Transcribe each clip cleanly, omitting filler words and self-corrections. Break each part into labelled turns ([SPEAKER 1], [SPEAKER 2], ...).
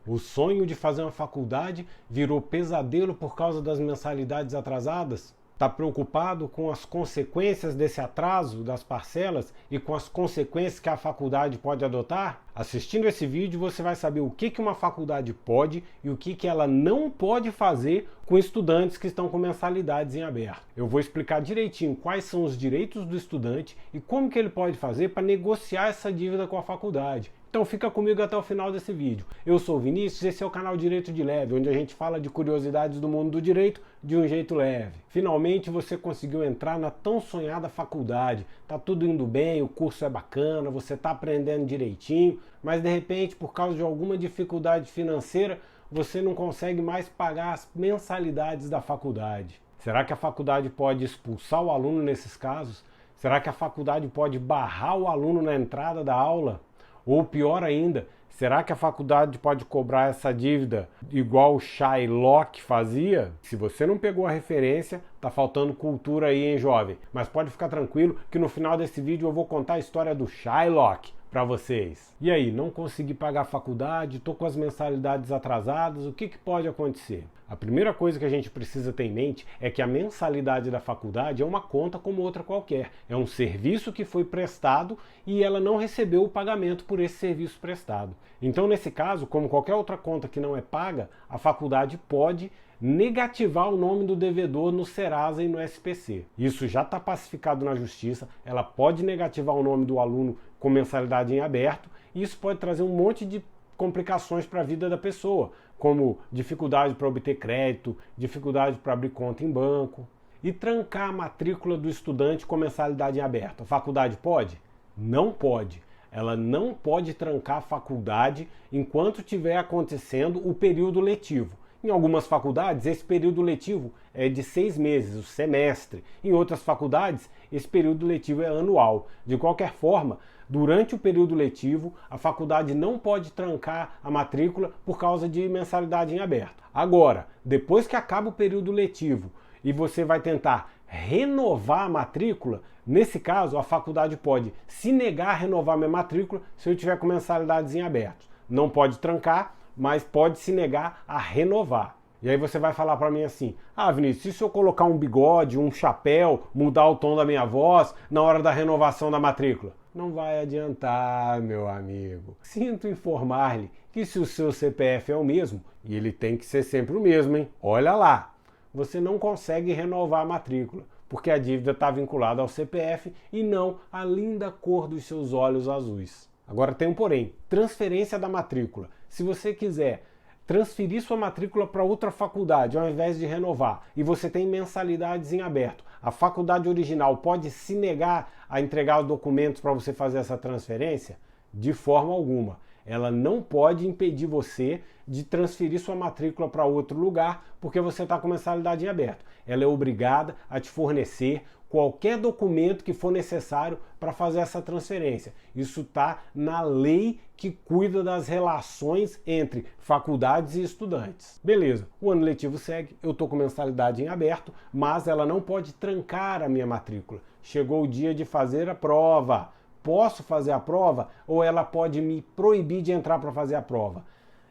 [SPEAKER 1] O sonho de fazer uma faculdade virou pesadelo por causa das mensalidades atrasadas? Está preocupado com as consequências desse atraso das parcelas e com as consequências que a faculdade pode adotar? Assistindo esse vídeo você vai saber o que uma faculdade pode e o que ela não pode fazer com estudantes que estão com mensalidades em aberto. Eu vou explicar direitinho quais são os direitos do estudante e como que ele pode fazer para negociar essa dívida com a faculdade. Então fica comigo até o final desse vídeo. Eu sou o Vinícius, esse é o canal Direito de Leve, onde a gente fala de curiosidades do mundo do direito de um jeito leve. Finalmente você conseguiu entrar na tão sonhada faculdade. Tá tudo indo bem, o curso é bacana, você tá aprendendo direitinho, mas de repente, por causa de alguma dificuldade financeira, você não consegue mais pagar as mensalidades da faculdade. Será que a faculdade pode expulsar o aluno nesses casos? Será que a faculdade pode barrar o aluno na entrada da aula? Ou pior ainda, será que a faculdade pode cobrar essa dívida igual o Shylock fazia? Se você não pegou a referência, tá faltando cultura aí, hein, jovem? Mas pode ficar tranquilo que no final desse vídeo eu vou contar a história do Shylock para vocês. E aí, não consegui pagar a faculdade, tô com as mensalidades atrasadas, o que pode acontecer? A primeira coisa que a gente precisa ter em mente é que a mensalidade da faculdade é uma conta como outra qualquer. É um serviço que foi prestado e ela não recebeu o pagamento por esse serviço prestado. Então, nesse caso, como qualquer outra conta que não é paga, a faculdade pode negativar o nome do devedor no Serasa e no SPC. Isso já está pacificado na justiça, ela pode negativar o nome do aluno com mensalidade em aberto e isso pode trazer um monte de complicações para a vida da pessoa, como dificuldade para obter crédito, dificuldade para abrir conta em banco. E trancar a matrícula do estudante com mensalidade em aberto. A faculdade pode? Não pode. Ela não pode trancar a faculdade enquanto estiver acontecendo o período letivo. Em algumas faculdades, esse período letivo é de 6 meses, o semestre. Em outras faculdades, esse período letivo é anual. De qualquer forma, durante o período letivo, a faculdade não pode trancar a matrícula por causa de mensalidade em aberto. Agora, depois que acaba o período letivo e você vai tentar renovar a matrícula, nesse caso, a faculdade pode se negar a renovar a minha matrícula se eu tiver com mensalidades em aberto. Não pode trancar, mas pode se negar a renovar. E aí você vai falar para mim assim: ah, Vinícius, e se eu colocar um bigode, um chapéu, mudar o tom da minha voz na hora da renovação da matrícula? Não vai adiantar, meu amigo. Sinto informar-lhe que se o seu CPF é o mesmo, e ele tem que ser sempre o mesmo, hein? Olha lá, você não consegue renovar a matrícula, porque a dívida está vinculada ao CPF e não à linda cor dos seus olhos azuis. Agora tem um porém, transferência da matrícula. Se você quiser transferir sua matrícula para outra faculdade ao invés de renovar e você tem mensalidades em aberto, a faculdade original pode se negar a entregar os documentos para você fazer essa transferência? De forma alguma. Ela não pode impedir você de transferir sua matrícula para outro lugar porque você está com mensalidade em aberto. Ela é obrigada a te fornecer qualquer documento que for necessário para fazer essa transferência. Isso está na lei que cuida das relações entre faculdades e estudantes. Beleza, o ano letivo segue, eu estou com mensalidade em aberto, mas ela não pode trancar a minha matrícula. Chegou o dia de fazer a prova. Posso fazer a prova ou ela pode me proibir de entrar para fazer a prova?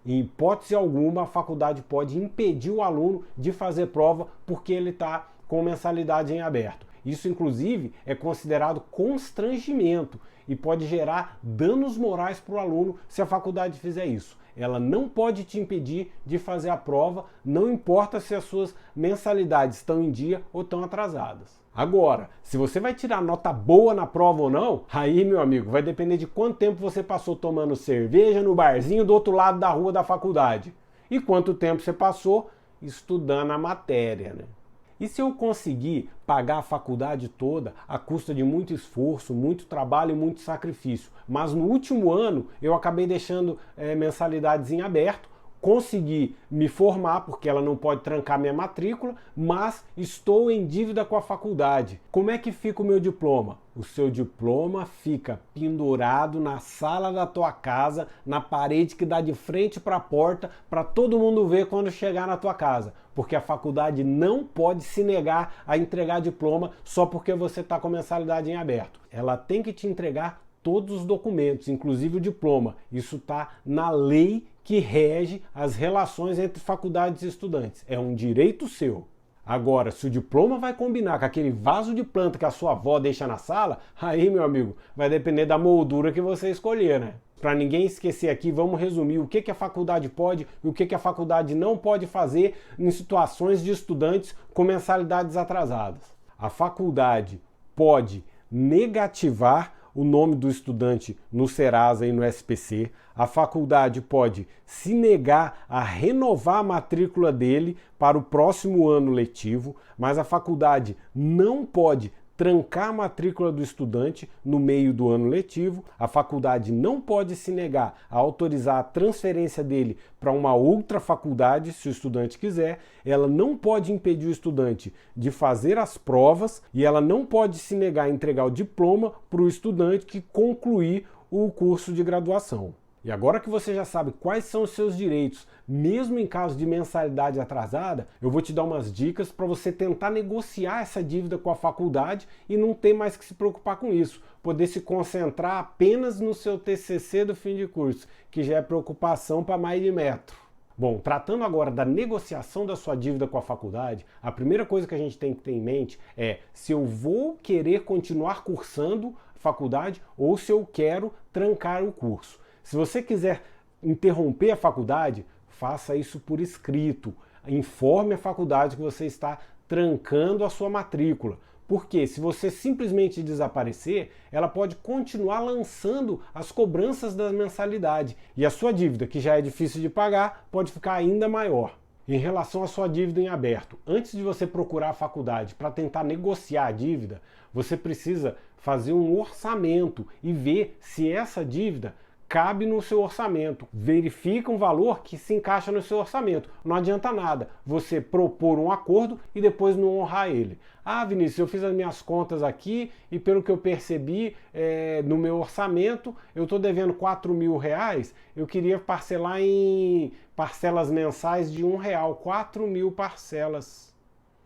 [SPEAKER 1] Em hipótese alguma, a faculdade pode impedir o aluno de fazer prova porque ele está com mensalidade em aberto. Isso, inclusive, é considerado constrangimento e pode gerar danos morais para o aluno se a faculdade fizer isso. Ela não pode te impedir de fazer a prova, não importa se as suas mensalidades estão em dia ou estão atrasadas. Agora, se você vai tirar nota boa na prova ou não, aí, meu amigo, vai depender de quanto tempo você passou tomando cerveja no barzinho do outro lado da rua da faculdade e quanto tempo você passou estudando a matéria, né? E se eu conseguir pagar a faculdade toda à custa de muito esforço, muito trabalho e muito sacrifício, mas no último ano eu acabei deixando mensalidades em aberto, consegui me formar, porque ela não pode trancar minha matrícula, mas estou em dívida com a faculdade. Como é que fica o meu diploma? O seu diploma fica pendurado na sala da tua casa, na parede que dá de frente para a porta, para todo mundo ver quando chegar na tua casa. Porque a faculdade não pode se negar a entregar diploma só porque você está com mensalidade em aberto. Ela tem que te entregar todos os documentos, inclusive o diploma. Isso está na lei que rege as relações entre faculdades e estudantes. É um direito seu. Agora, se o diploma vai combinar com aquele vaso de planta que a sua avó deixa na sala, aí, meu amigo, vai depender da moldura que você escolher, né? Para ninguém esquecer aqui, vamos resumir o que a faculdade pode e o que a faculdade não pode fazer em situações de estudantes com mensalidades atrasadas. A faculdade pode negativar o nome do estudante no Serasa e no SPC. A faculdade pode se negar a renovar a matrícula dele para o próximo ano letivo, mas a faculdade não pode trancar a matrícula do estudante no meio do ano letivo. A faculdade não pode se negar a autorizar a transferência dele para uma outra faculdade, se o estudante quiser. Ela não pode impedir o estudante de fazer as provas e ela não pode se negar a entregar o diploma para o estudante que concluir o curso de graduação. E agora que você já sabe quais são os seus direitos, mesmo em caso de mensalidade atrasada, eu vou te dar umas dicas para você tentar negociar essa dívida com a faculdade e não ter mais que se preocupar com isso. Poder se concentrar apenas no seu TCC do fim de curso, que já é preocupação para mais de metro. Bom, tratando agora da negociação da sua dívida com a faculdade, a primeira coisa que a gente tem que ter em mente é se eu vou querer continuar cursando faculdade ou se eu quero trancar o curso. Se você quiser interromper a faculdade, faça isso por escrito. Informe a faculdade que você está trancando a sua matrícula. Porque se você simplesmente desaparecer, ela pode continuar lançando as cobranças da mensalidade. E a sua dívida, que já é difícil de pagar, pode ficar ainda maior. Em relação à sua dívida em aberto, antes de você procurar a faculdade para tentar negociar a dívida, você precisa fazer um orçamento e ver se essa dívida cabe no seu orçamento. Verifica um valor que se encaixa no seu orçamento. Não adianta nada você propor um acordo e depois não honrar ele. Ah, Vinícius, eu fiz as minhas contas aqui e pelo que eu percebi no meu orçamento, eu estou devendo R$4.000, eu queria parcelar em parcelas mensais de R$1, 4.000 parcelas.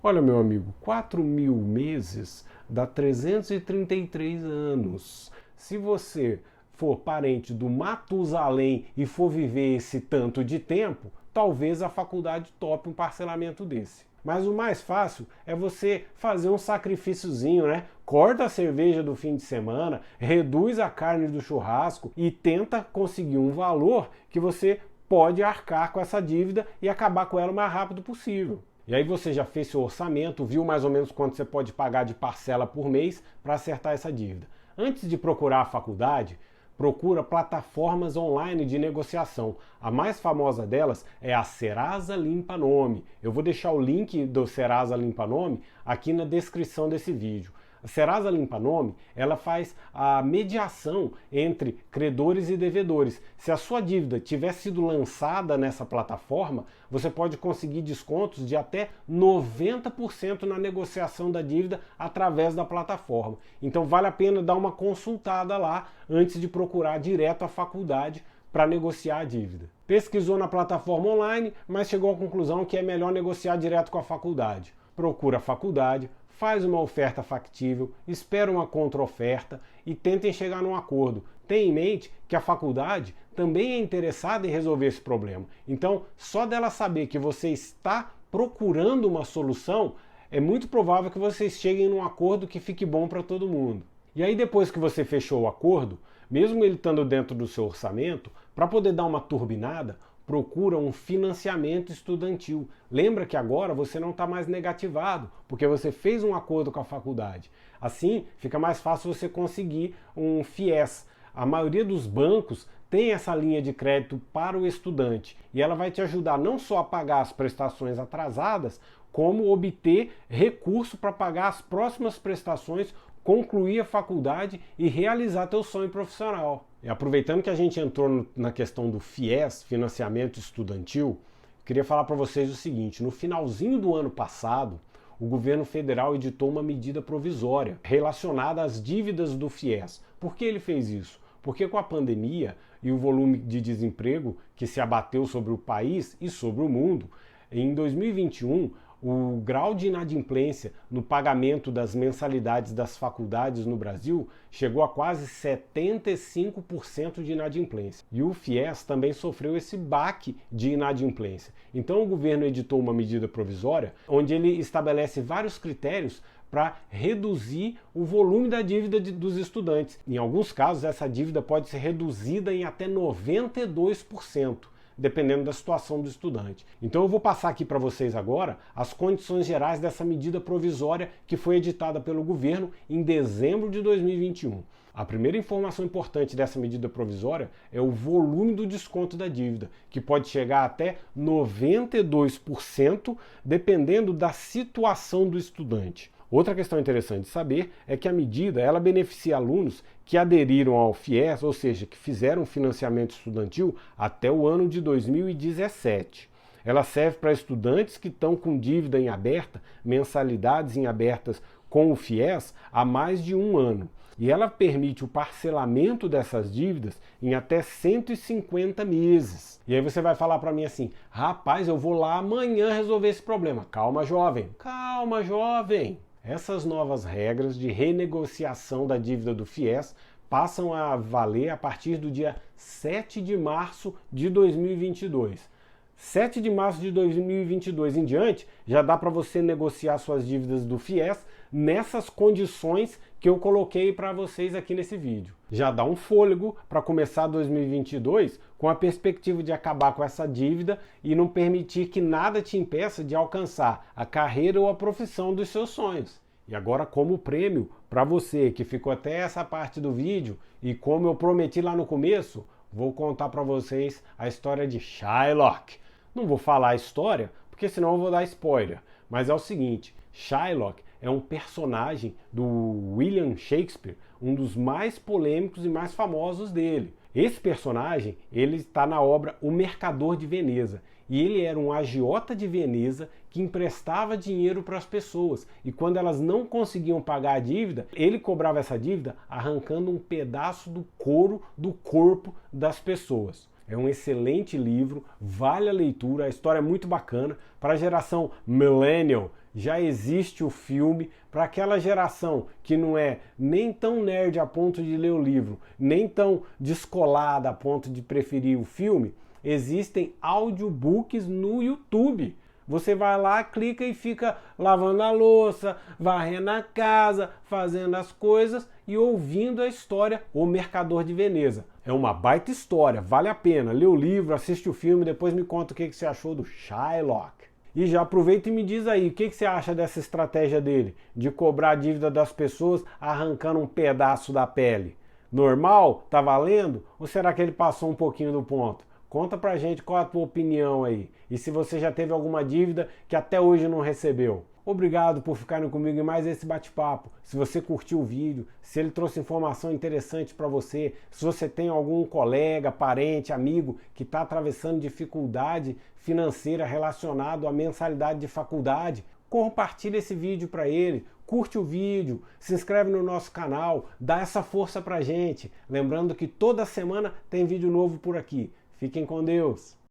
[SPEAKER 1] Olha, meu amigo, 4.000 meses dá 333 anos. Se você for parente do Matusalém e for viver esse tanto de tempo, talvez a faculdade tope um parcelamento desse. Mas o mais fácil é você fazer um sacrifíciozinho, né? Corta a cerveja do fim de semana, reduz a carne do churrasco e tenta conseguir um valor que você pode arcar com essa dívida e acabar com ela o mais rápido possível. E aí você já fez seu orçamento, viu mais ou menos quanto você pode pagar de parcela por mês para acertar essa dívida. Antes de procurar a faculdade, procura plataformas online de negociação. A mais famosa delas é a Serasa Limpa Nome. Eu vou deixar o link do Serasa Limpa Nome aqui na descrição desse vídeo. A Serasa Limpa Nome, ela faz a mediação entre credores e devedores. Se a sua dívida tiver sido lançada nessa plataforma, você pode conseguir descontos de até 90% na negociação da dívida através da plataforma. Então vale a pena dar uma consultada lá antes de procurar direto a faculdade para negociar a dívida. Pesquisou na plataforma online, mas chegou à conclusão que é melhor negociar direto com a faculdade. Procura a faculdade, faz uma oferta factível, espera uma contra-oferta e tentem chegar num acordo. Tenha em mente que a faculdade também é interessada em resolver esse problema. Então, só dela saber que você está procurando uma solução, é muito provável que vocês cheguem num acordo que fique bom para todo mundo. E aí, depois que você fechou o acordo, mesmo ele estando dentro do seu orçamento, para poder dar uma turbinada, procura um financiamento estudantil. Lembra que agora você não está mais negativado, porque você fez um acordo com a faculdade. Assim, fica mais fácil você conseguir um FIES. A maioria dos bancos tem essa linha de crédito para o estudante e ela vai te ajudar não só a pagar as prestações atrasadas, como obter recurso para pagar as próximas prestações, concluir a faculdade e realizar teu sonho profissional. E aproveitando que a gente entrou na questão do FIES, financiamento estudantil, queria falar para vocês o seguinte: no finalzinho do ano passado, o governo federal editou uma medida provisória relacionada às dívidas do FIES. Por que ele fez isso? Porque com a pandemia e o volume de desemprego que se abateu sobre o país e sobre o mundo, em 2021, o grau de inadimplência no pagamento das mensalidades das faculdades no Brasil chegou a quase 75% de inadimplência. E o FIES também sofreu esse baque de inadimplência. Então o governo editou uma medida provisória onde ele estabelece vários critérios para reduzir o volume da dívida dos estudantes. Em alguns casos, essa dívida pode ser reduzida em até 92%. Dependendo da situação do estudante. Então eu vou passar aqui para vocês agora as condições gerais dessa medida provisória que foi editada pelo governo em dezembro de 2021. A primeira informação importante dessa medida provisória é o volume do desconto da dívida, que pode chegar até 92%, dependendo da situação do estudante. Outra questão interessante de saber é que a medida ela beneficia alunos que aderiram ao FIES, ou seja, que fizeram financiamento estudantil até o ano de 2017. Ela serve para estudantes que estão com dívida em aberta, mensalidades em abertas com o FIES há mais de um ano. E ela permite o parcelamento dessas dívidas em até 150 meses. E aí você vai falar para mim assim, rapaz, eu vou lá amanhã resolver esse problema. Calma, jovem. Calma, jovem. Essas novas regras de renegociação da dívida do FIES passam a valer a partir do dia 7 de março de 2022. 7 de março de 2022 em diante, já dá para você negociar suas dívidas do FIES nessas condições que eu coloquei para vocês aqui nesse vídeo. Já dá um fôlego para começar 2022 com a perspectiva de acabar com essa dívida e não permitir que nada te impeça de alcançar a carreira ou a profissão dos seus sonhos. E agora, como prêmio para você que ficou até essa parte do vídeo e como eu prometi lá no começo, vou contar para vocês a história de Shylock. Não vou falar a história, porque senão eu vou dar spoiler. Mas é o seguinte, Shylock é um personagem do William Shakespeare, um dos mais polêmicos e mais famosos dele. Esse personagem, ele está na obra O Mercador de Veneza. E ele era um agiota de Veneza que emprestava dinheiro para as pessoas. E quando elas não conseguiam pagar a dívida, ele cobrava essa dívida arrancando um pedaço do couro do corpo das pessoas. É um excelente livro, vale a leitura, a história é muito bacana. Para a geração millennial, já existe o filme. Para aquela geração que não é nem tão nerd a ponto de ler o livro, nem tão descolada a ponto de preferir o filme, existem audiobooks no YouTube. Você vai lá, clica e fica lavando a louça, varrendo a casa, fazendo as coisas e ouvindo a história O Mercador de Veneza. É uma baita história, vale a pena. Lê o livro, assiste o filme, depois me conta o que você achou do Shylock. E já aproveita e me diz aí, o que você acha dessa estratégia dele, de cobrar a dívida das pessoas arrancando um pedaço da pele? Normal? Tá valendo? Ou será que ele passou um pouquinho do ponto? Conta pra gente qual é a tua opinião aí. E se você já teve alguma dívida que até hoje não recebeu. Obrigado por ficarem comigo em mais esse bate-papo. Se você curtiu o vídeo, se ele trouxe informação interessante para você, se você tem algum colega, parente, amigo que está atravessando dificuldade financeira relacionado à mensalidade de faculdade, compartilha esse vídeo para ele, curte o vídeo, se inscreve no nosso canal, dá essa força pra gente. Lembrando que toda semana tem vídeo novo por aqui. Fiquem com Deus!